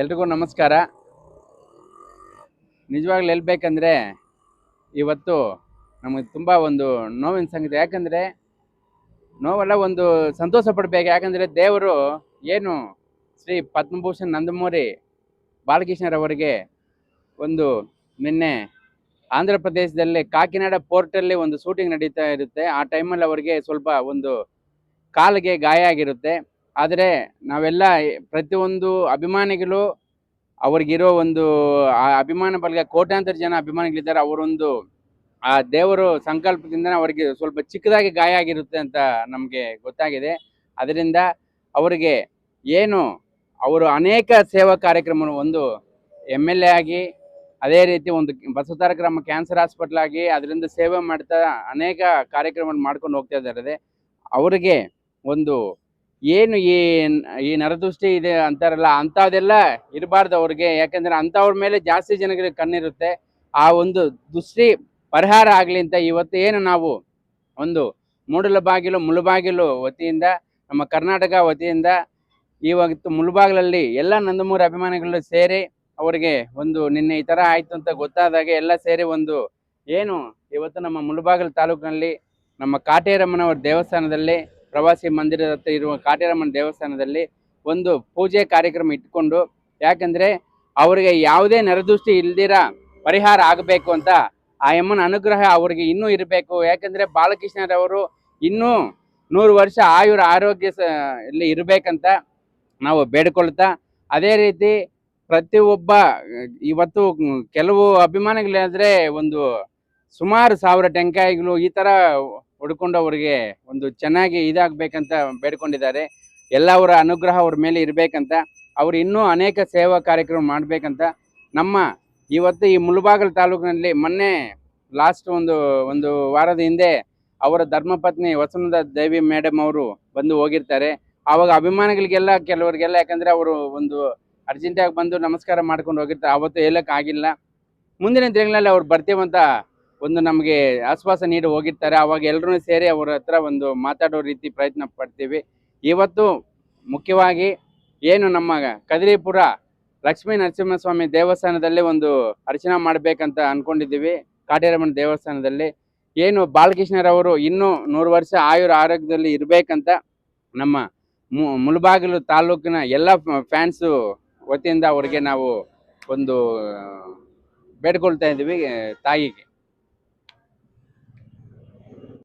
ಎಲ್ರಿಗೂ ನಮಸ್ಕಾರ. ನಿಜವಾಗ್ಲೂ ಹೇಳ್ಬೇಕಂದ್ರೆ ಇವತ್ತು ನಮಗೆ ತುಂಬ ಒಂದು ನೋವಿನ ಸಂಗತಿ. ಯಾಕಂದರೆ ನೋವಲ್ಲ, ಒಂದು ಸಂತೋಷ ಪಡಬೇಕು. ಯಾಕಂದರೆ ದೇವರು ಏನು ಶ್ರೀ ಪದ್ಮಭೂಷಣ್ ನಂದಮೂರಿ ಬಾಲಕೃಷ್ಣರವರಿಗೆ ಒಂದು ನಿನ್ನೆ ಆಂಧ್ರ ಪ್ರದೇಶದಲ್ಲಿ ಕಾಕಿನಾಡ ಪೋರ್ಟಲ್ಲಿ ಒಂದು ಶೂಟಿಂಗ್ ನಡೀತಾ ಇರುತ್ತೆ. ಆ ಟೈಮಲ್ಲಿ ಅವರಿಗೆ ಸ್ವಲ್ಪ ಒಂದು ಕಾಲಿಗೆ ಗಾಯ ಆಗಿರುತ್ತೆ. ಆದರೆ ನಾವೆಲ್ಲ ಪ್ರತಿಯೊಂದು ಅಭಿಮಾನಿಗಳು ಅವ್ರಿಗಿರೋ ಒಂದು ಆ ಅಭಿಮಾನ ಬಲಗ ಕೋಟ್ಯಾಂತರ ಜನ ಅಭಿಮಾನಿಗಳಿದ್ದಾರೆ. ಅವರೊಂದು ಆ ದೇವರು ಸಂಕಲ್ಪದಿಂದ ಅವರಿಗೆ ಸ್ವಲ್ಪ ಚಿಕ್ಕದಾಗಿ ಗಾಯ ಆಗಿರುತ್ತೆ ಅಂತ ನಮಗೆ ಗೊತ್ತಾಗಿದೆ. ಅದರಿಂದ ಅವರಿಗೆ ಏನು ಅವರು ಅನೇಕ ಸೇವಾ ಕಾರ್ಯಕ್ರಮ, ಒಂದು MLA ಆಗಿ, ಅದೇ ರೀತಿ ಒಂದು ಬಸವತಾರ ಗ್ರಾಮ ಕ್ಯಾನ್ಸರ್ ಹಾಸ್ಪಿಟಲ್ ಆಗಿ ಅದರಿಂದ ಸೇವೆ ಮಾಡ್ತಾ ಅನೇಕ ಕಾರ್ಯಕ್ರಮ ಮಾಡ್ಕೊಂಡು ಹೋಗ್ತಾ ಇದ್ದಾರೆ. ಅವರಿಗೆ ಒಂದು ಏನು ಈ ನರದೃಷ್ಟಿ ಇದೆ ಅಂತಾರಲ್ಲ, ಅಂಥದ್ದೆಲ್ಲ ಇರಬಾರ್ದು ಅವ್ರಿಗೆ. ಯಾಕಂದ್ರೆ ಅಂಥವ್ರ ಮೇಲೆ ಜಾಸ್ತಿ ಜನಗಳಿಗೆ ಕಣ್ಣಿರುತ್ತೆ. ಆ ಒಂದು ದೃಷ್ಟಿ ಪರಿಹಾರ ಆಗಲಿ ಅಂತ ಇವತ್ತು ಏನು ನಾವು ಒಂದು ಮುಳುಬಾಗಿಲು ವತಿಯಿಂದ, ನಮ್ಮ ಕರ್ನಾಟಕ ವತಿಯಿಂದ ಇವತ್ತು ಮುಳುಬಾಗಿಲಲ್ಲಿ ಎಲ್ಲ ನಂದಮೂರಿ ಅಭಿಮಾನಿಗಳು ಸೇರಿ ಅವರಿಗೆ ಒಂದು ನಿನ್ನೆ ಈ ಥರ ಆಯಿತು ಅಂತ ಗೊತ್ತಾದಾಗ ಎಲ್ಲ ಸೇರಿ ಒಂದು ಏನು ಇವತ್ತು ನಮ್ಮ ಮುಳುಬಾಗಿಲು ತಾಲೂಕಿನಲ್ಲಿ ನಮ್ಮ ಕಾಟೇರಮ್ಮನವರ ದೇವಸ್ಥಾನದಲ್ಲಿ, ಪ್ರವಾಸಿ ಮಂದಿರದ ಹತ್ರ ಇರುವ ಕಾಟೇರಮ್ಮನ ದೇವಸ್ಥಾನದಲ್ಲಿ ಒಂದು ಪೂಜೆ ಕಾರ್ಯಕ್ರಮ ಇಟ್ಕೊಂಡು, ಯಾಕಂದರೆ ಅವರಿಗೆ ಯಾವುದೇ ನರದೃಷ್ಟಿ ಇಲ್ದಿರ ಪರಿಹಾರ ಆಗಬೇಕು ಅಂತ ಆ ಅಮ್ಮನ ಅನುಗ್ರಹ ಅವರಿಗೆ ಇನ್ನೂ ಇರಬೇಕು. ಯಾಕಂದರೆ ಬಾಲಕೃಷ್ಣರವರು ಇನ್ನೂ 100 ವರ್ಷ ಆರೋಗ್ಯ ಇಲ್ಲಿ ಇರಬೇಕಂತ ನಾವು ಬೇಡಿಕೊಳ್ತಾ, ಅದೇ ರೀತಿ ಪ್ರತಿಯೊಬ್ಬ ಇವತ್ತು ಕೆಲವು ಅಭಿಮಾನಿಗಳಾದರೆ ಒಂದು ಸುಮಾರು 1000 ಟೆಂಕಾಯಿಗಳು ಈ ಥರ ಹೊಡ್ಕೊಂಡು ಅವರಿಗೆ ಒಂದು ಚೆನ್ನಾಗಿ ಇದಾಗಬೇಕಂತ ಬೇಡ್ಕೊಂಡಿದ್ದಾರೆ. ಎಲ್ಲವರ ಅನುಗ್ರಹ ಅವ್ರ ಮೇಲೆ ಇರಬೇಕಂತ, ಅವರು ಇನ್ನೂ ಅನೇಕ ಸೇವಾ ಕಾರ್ಯಕ್ರಮ ಮಾಡಬೇಕಂತ ನಮ್ಮ ಇವತ್ತು ಈ ಮುಳುಬಾಗಿಲು ತಾಲೂಕಿನಲ್ಲಿ ಮೊನ್ನೆ ಲಾಸ್ಟ್ ಒಂದು ವಾರದ ಹಿಂದೆ ಅವರ ಧರ್ಮಪತ್ನಿ ವಸುಂಧರಾ ದೇವಿ ಮೇಡಮ್ ಅವರು ಬಂದು ಹೋಗಿರ್ತಾರೆ. ಆವಾಗ ಅಭಿಮಾನಿಗಳಿಗೆಲ್ಲ ಕೆಲವರಿಗೆಲ್ಲ, ಯಾಕಂದರೆ ಅವರು ಒಂದು ಅರ್ಜೆಂಟಾಗಿ ಬಂದು ನಮಸ್ಕಾರ ಮಾಡ್ಕೊಂಡು ಹೋಗಿರ್ತಾರೆ. ಆವತ್ತು ಹೇಳೋಕ್ಕಾಗಿಲ್ಲ. ಮುಂದಿನ ದಿನಗಳಲ್ಲಿ ಅವ್ರು ಬರ್ತೀವಂತ ಒಂದು ನಮಗೆ ಆಶ್ವಾಸ ನೀಡಿ ಹೋಗಿರ್ತಾರೆ. ಆವಾಗ ಎಲ್ಲರೂ ಸೇರಿ ಅವರ ಹತ್ರ ಒಂದು ಮಾತಾಡೋ ರೀತಿ ಪ್ರಯತ್ನ ಪಡ್ತೀವಿ. ಇವತ್ತು ಮುಖ್ಯವಾಗಿ ಏನು ನಮ್ಮ ಕದಿರಿಪುರ ಲಕ್ಷ್ಮೀ ನರಸಿಂಹಸ್ವಾಮಿ ದೇವಸ್ಥಾನದಲ್ಲಿ ಒಂದು ಅರ್ಚನೆ ಮಾಡಬೇಕಂತ ಅಂದ್ಕೊಂಡಿದ್ದೀವಿ. ಕಾಟೇರಮ್ಮನ ದೇವಸ್ಥಾನದಲ್ಲಿ ಏನು ಬಾಲಕೃಷ್ಣರವರು ಇನ್ನೂ 100 ವರ್ಷ ಆರೋಗ್ಯದಲ್ಲಿ ಇರಬೇಕಂತ ನಮ್ಮ ಮುಳುಬಾಗಿಲು ತಾಲೂಕಿನ ಎಲ್ಲ ಫ್ಯಾನ್ಸು ವತಿಯಿಂದ ಅವರಿಗೆ ನಾವು ಒಂದು ಬೇಡ್ಕೊಳ್ತಾ ಇದ್ದೀವಿ ತಾಯಿಗೆ.